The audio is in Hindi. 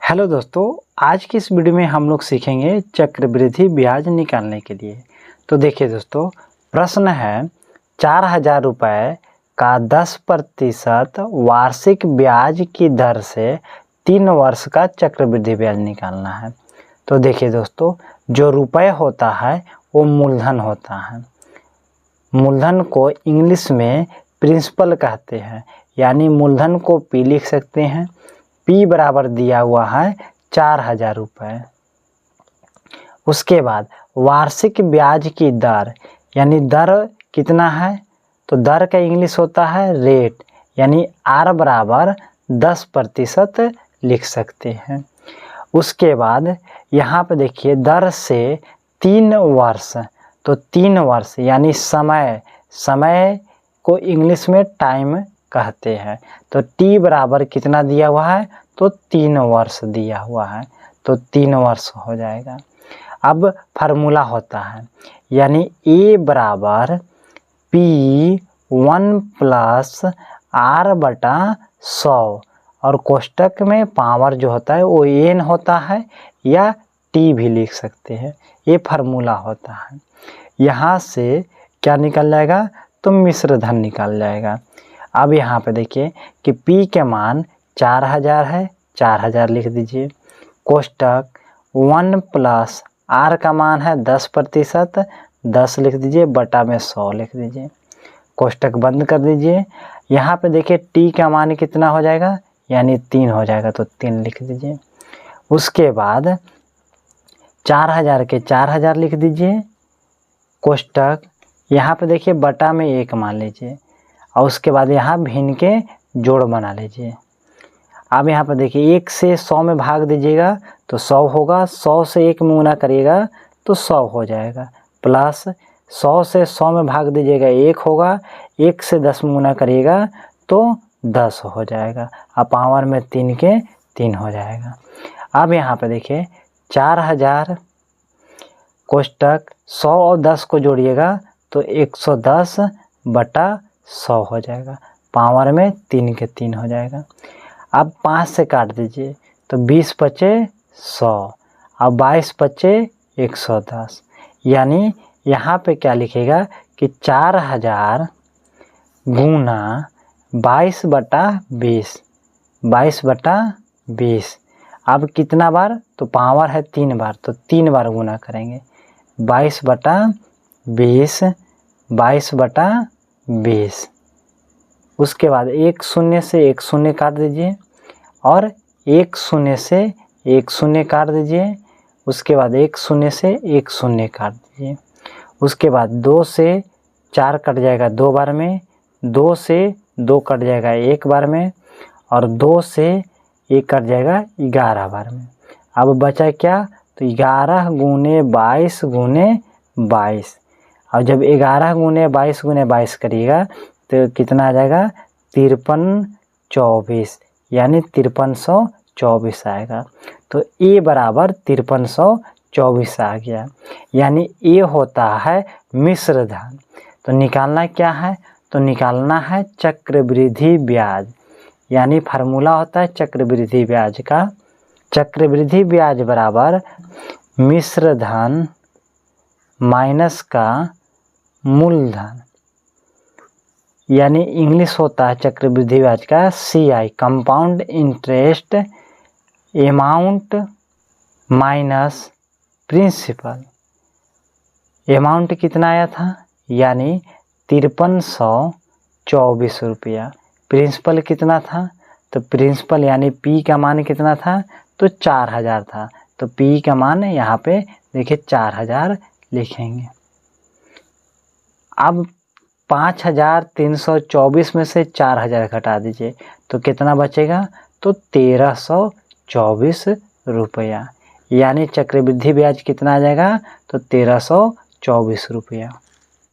हेलो दोस्तों, आज की इस वीडियो में हम लोग सीखेंगे चक्रवृद्धि ब्याज निकालने के लिए। तो देखिए दोस्तों, प्रश्न है 4,000 रुपये का 10% वार्षिक ब्याज की दर से 3 वर्ष का चक्रवृद्धि ब्याज निकालना है। तो देखिए दोस्तों, जो रुपये होता है वो मूलधन होता है। मूलधन को इंग्लिश में प्रिंसिपल कहते हैं, यानी मूलधन को P लिख सकते हैं। P बराबर दिया हुआ है 4,000 रुपये। उसके बाद वार्षिक ब्याज की दर, यानी दर कितना है, तो दर का इंग्लिश होता है रेट, यानी R बराबर 10% लिख सकते हैं। उसके बाद यहाँ पे देखिए दर से 3 वर्ष, तो 3 वर्ष यानी समय को इंग्लिश में टाइम कहते हैं। तो T बराबर कितना दिया हुआ है, तो 3 वर्ष दिया हुआ है, तो 3 वर्ष हो जाएगा। अब फार्मूला होता है, यानी A बराबर P1 प्लस R बटा 100, और कोष्टक में पावर जो होता है वो N होता है, या T भी लिख सकते हैं। ये फार्मूला होता है। यहाँ से क्या निकल जाएगा, तो मिश्र धन निकल जाएगा। अब यहाँ पे देखिए कि P के मान 4,000 है, 4,000 लिख दीजिए। कोष्टक 1 प्लस R का मान है 10%, 10 लिख दीजिए, बटा में 100 लिख दीजिए। कोष्टक बंद कर दीजिए। यहाँ पे देखिए T का मान कितना हो जाएगा, यानी 3 हो जाएगा, तो 3 लिख दीजिए। उसके बाद 4,000 के 4,000 लिख दीजिए। कोष्टक यहाँ पे देखिए बटा में 1 मान लीजिए, और उसके बाद यहाँ भिन्न के जोड़ बना लीजिए। अब यहाँ पर देखिए 1 से 100 में भाग दीजिएगा तो 100 होगा, 100 से 1 में गुना करिएगा तो 100 हो जाएगा, प्लस 100 से 100 में भाग दीजिएगा 1 होगा, 1 से 10 में गुना करिएगा तो 10 हो जाएगा। अब पावर में 3 के 3 हो जाएगा। अब यहाँ पे देखिए 4,000 कोष्टक 100 और 10 को जोड़िएगा तो 110 बटा 100 हो जाएगा, पावर में 3 के 3 हो जाएगा। अब 5 से काट दीजिए तो 20 बचे 100, अब 22 बचे 110, यानी यहाँ पे क्या लिखेगा कि 4,000 गुना 22 बटा 20, 22 बटा 20। अब कितना बार, तो पावर है 3 बार, तो 3 बार गुना करेंगे। 22 बटा 20, 22 बटा 20। उसके बाद 1 शून्य से 1 शून्य काट दीजिए, और 1 शून्य से 1 शून्य काट दीजिए। उसके बाद 1 शून्य से 1 शून्य काट दीजिए। उसके बाद 2 से 4 कट जाएगा 2 बार में, 2 से 2 कट जाएगा 1 बार में, और 2 से 1 कट जाएगा 11 बार में। अब बचा क्या, तो 11 गुने 22 गुने 22। और जब 11 गुने 22 गुने 22 करिएगा तो कितना आ जाएगा, 53 24, यानी 5324 आएगा। तो A बराबर 5324 आ गया, यानी A होता है मिश्र धन। तो निकालना क्या है, तो निकालना है चक्रवृद्धि ब्याज, यानी फार्मूला होता है चक्रवृद्धि ब्याज का। चक्रवृद्धि ब्याज बराबर मिश्र धन माइनस का मूलधन, यानी इंग्लिश होता है चक्रवृद्धि ब्याज का CI, compound interest amount minus principal. Amount कितना आया था, यानी 5324 रुपया। प्रिंसिपल कितना था, तो प्रिंसिपल यानी P का मान कितना था, तो 4,000 था, तो P का मान यहाँ पे देखिए 4,000 लिखेंगे। अब 5,324 में से 4,000 घटा दीजिए तो कितना बचेगा, तो 1,324 रुपया, यानी चक्रवृद्धि ब्याज कितना आ जाएगा, तो 1,324 रुपया।